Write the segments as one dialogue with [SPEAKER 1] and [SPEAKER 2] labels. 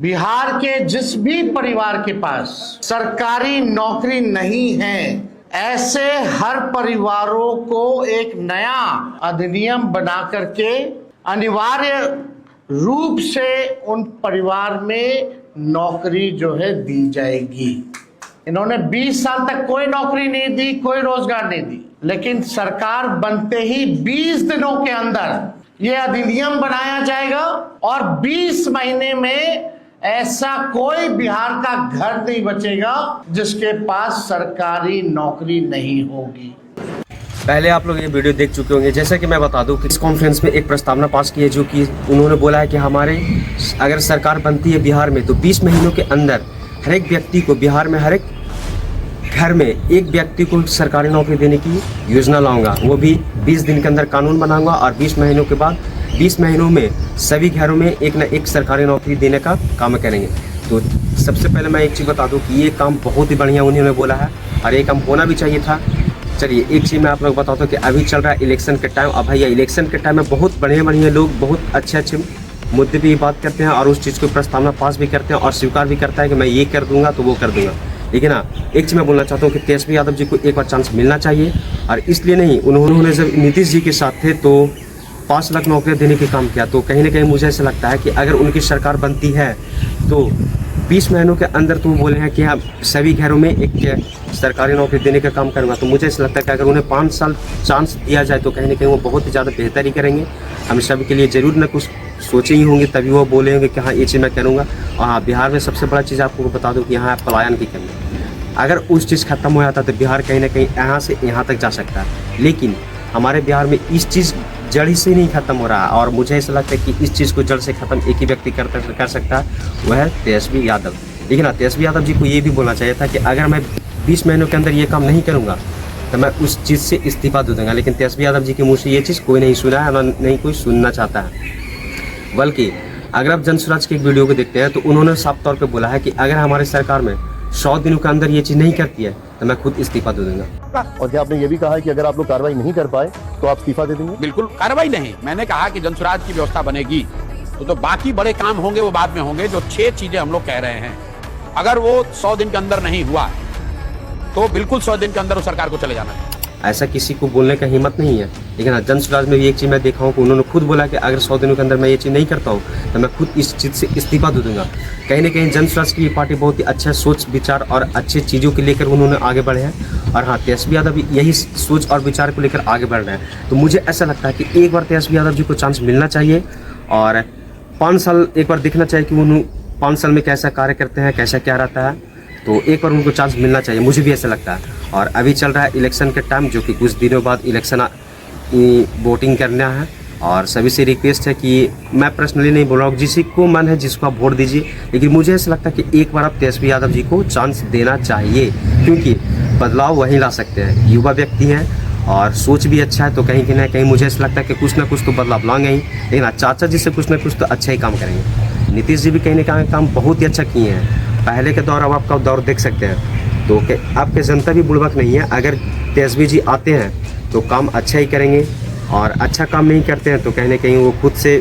[SPEAKER 1] बिहार के जिस भी परिवार के पास सरकारी नौकरी नहीं है, ऐसे हर परिवारों को एक नया अधिनियम बना करके अनिवार्य रूप से उन परिवार में नौकरी जो है दी जाएगी। इन्होंने 20 साल तक कोई नौकरी नहीं दी, कोई रोजगार नहीं दी, लेकिन सरकार बनते ही 20 दिनों के अंदर यह अधिनियम बनाया जाएगा और 20 महीने में ऐसा कोई बिहार का घर नहीं बचेगा जिसके पास सरकारी नौकरी नहीं होगी।
[SPEAKER 2] पहले आप लोग ये वीडियो देख चुके होंगे। जैसा कि मैं बता दूं कि इस कॉन्फ्रेंस में एक प्रस्तावना पास की है, जो कि उन्होंने बोला है कि हमारे अगर सरकार बनती है बिहार में तो 20 महीनों के अंदर हर एक व्यक्ति को, बिहार में हर एक घर में एक व्यक्ति को सरकारी नौकरी देने की योजना लाऊंगा। वो भी 20 दिन के अंदर कानून बनाऊंगा और 20 महीनों के बाद 20 महीनों में सभी घरों में एक न एक सरकारी नौकरी देने का काम करेंगे। तो सबसे पहले मैं एक चीज़ बता दूं कि ये काम बहुत ही बढ़िया उन्होंने बोला है और ये काम होना भी चाहिए था। चलिए एक चीज़ मैं आप लोग बताता हूँ कि अभी चल रहा है इलेक्शन के टाइम। अब भैया इलेक्शन के टाइम में बहुत बढ़िया लोग बहुत अच्छे मुद्दे पे बात करते हैं और उस चीज़ को प्रस्तावना पास भी करते हैं और स्वीकार भी करता है कि मैं ये कर दूंगा तो वो कर दूंगा। लेकिन हाँ, एक चीज़ मैं बोलना चाहता हूँ कि तेजस्वी यादव जी को एक बार चांस मिलना चाहिए। और इसलिए नहीं, उन्होंने जब नीतीश जी के साथ थे तो 5 लाख नौकरियाँ देने के काम किया। तो कहीं ना कहीं मुझे ऐसा लगता है कि अगर उनकी सरकार बनती है तो 20 महीनों के अंदर तो बोले हैं कि हाँ सभी घरों में एक सरकारी नौकरी देने का काम करूँगा। तो मुझे ऐसा लगता है कि अगर उन्हें 5 साल चांस दिया जाए तो कहीं ना कहीं वो बहुत ही ज़्यादा बेहतर ही करेंगे। हम सभी के लिए ज़रूर न कुछ सोचे ही होंगे, तभी वो बोलेंगे कि हाँ ये चीज़ मैं करूँगा। और हाँ, बिहार में सबसे बड़ा चीज़ आपको बता दूँ कि यहाँ पलायन की कमी है। अगर उस चीज़ खत्म हो जाता तो बिहार कहीं ना कहीं यहाँ से यहाँ तक जा सकता है। लेकिन हमारे बिहार में इस चीज़ जड़ से नहीं खत्म हो रहा है और मुझे ऐसा लगता है कि इस चीज़ को जड़ से खत्म एक ही व्यक्ति कर सकता है, वह है तेजस्वी यादव। लेकिन हाँ, तेजस्वी यादव जी को ये भी बोलना चाहिए था कि अगर मैं 20 महीनों के अंदर ये काम नहीं करूँगा तो मैं उस चीज़ से इस्तीफा दे दूँगा। लेकिन तेजस्वी यादव जी के मुँह से ये चीज़ कोई नहीं सुना है, नहीं कोई सुनना चाहता है। बल्कि अगर आप जनसुराज की एक वीडियो को देखते हैं तो उन्होंने साफ तौर पर बोला है कि अगर हमारे सरकार में 100 दिनों के अंदर ये चीज़ नहीं करती है तो मैं खुद इस्तीफा दे दूंगा।
[SPEAKER 3] और क्या आपने ये भी कहा है कि अगर आप लोग कार्रवाई नहीं कर पाए तो आप इस्तीफा दे देंगे?
[SPEAKER 4] बिल्कुल कार्रवाई नहीं, मैंने कहा कि जनसुराज की व्यवस्था बनेगी तो बाकी बड़े काम होंगे वो बाद में होंगे। जो 6 चीजें हम लोग कह रहे हैं, अगर वो 100 दिन के अंदर नहीं हुआ तो बिल्कुल 100 दिन के अंदर उस सरकार को चले जाना है।
[SPEAKER 2] ऐसा किसी को बोलने का हिम्मत नहीं है। लेकिन हाँ, जनसुराज में भी एक चीज़ मैं देखा हूँ कि उन्होंने खुद बोला कि अगर 100 दिनों के अंदर मैं ये चीज़ नहीं करता हूँ तो मैं खुद इस चीज़ से इस्तीफा दे दूंगा। कहीं ना कहीं जनसुराज की ये पार्टी बहुत ही अच्छा सोच विचार और अच्छे चीज़ों को लेकर उन्होंने आगे बढ़े हैं। और हाँ, तेजस्वी यादव भी यही सोच और विचार को लेकर आगे बढ़ रहे हैं। तो मुझे ऐसा लगता है कि एक बार तेजस्वी यादव जी को चांस मिलना चाहिए और 5 साल एक बार देखना चाहिए कि उन्होंने 5 साल में कैसा कार्य करते हैं, कैसा क्या रहता है। तो एक बार उनको चांस मिलना चाहिए, मुझे भी ऐसा लगता है। और अभी चल रहा है इलेक्शन के टाइम, जो कि कुछ दिनों बाद इलेक्शन वोटिंग करना है। और सभी से रिक्वेस्ट है कि मैं पर्सनली नहीं बोल रहा हूँ, जिसी को मन है जिसको आप वोट दीजिए, लेकिन मुझे ऐसा लगता है कि एक बार आप तेजस्वी यादव जी को चांस देना चाहिए, क्योंकि बदलाव वहीं ला सकते हैं। युवा व्यक्ति हैं और सोच भी अच्छा है, तो कहीं ना कहीं मुझे ऐसा लगता है कि कुछ ना कुछ तो बदलाव लाएंगे ही। लेकिन चाचा जी से कुछ ना कुछ तो अच्छा ही काम करेंगे। नीतीश जी भी कहीं ना कहीं काम बहुत ही अच्छा किए हैं। पहले के दौर अब आपका दौर देख सकते हैं, तो आपके जनता भी बुड़बक नहीं है। अगर तेजस्वी जी आते हैं तो काम अच्छा ही करेंगे और अच्छा काम नहीं करते हैं तो कहीं ना कहीं वो खुद से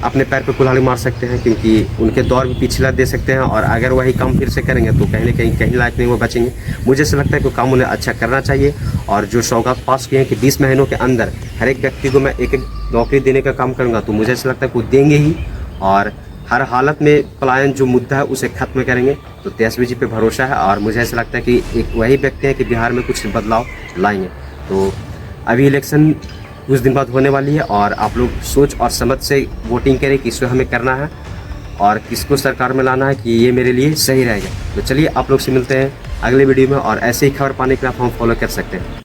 [SPEAKER 2] अपने पैर पे कुल्हाड़ी मार सकते हैं, क्योंकि उनके दौर भी पिछला दे सकते हैं। और अगर वही काम फिर से करेंगे तो कहीं ना कहीं लायक नहीं वो बचेंगे। मुझे ऐसा लगता है कि काम उन्हें अच्छा करना चाहिए। और जो सौगात पास किए हैं कि 20 महीनों के अंदर हर एक व्यक्ति को मैं एक नौकरी देने का काम करूँगा, तो मुझे ऐसा लगता है कि वो देंगे ही। और हर हालत में पलायन जो मुद्दा है उसे खत्म करेंगे। तो तेजस्वी जी पे भरोसा है और मुझे ऐसा लगता है कि एक वही व्यक्ति हैं कि बिहार में कुछ बदलाव लाएंगे। तो अभी इलेक्शन कुछ दिन बाद होने वाली है और आप लोग सोच और समझ से वोटिंग करें कि इसको हमें करना है और किसको सरकार में लाना है कि ये मेरे लिए सही रहेगा। तो चलिए आप लोग से मिलते हैं अगले वीडियो में और ऐसे ही खबर पाने के लिए आप हम फॉलो कर सकते हैं।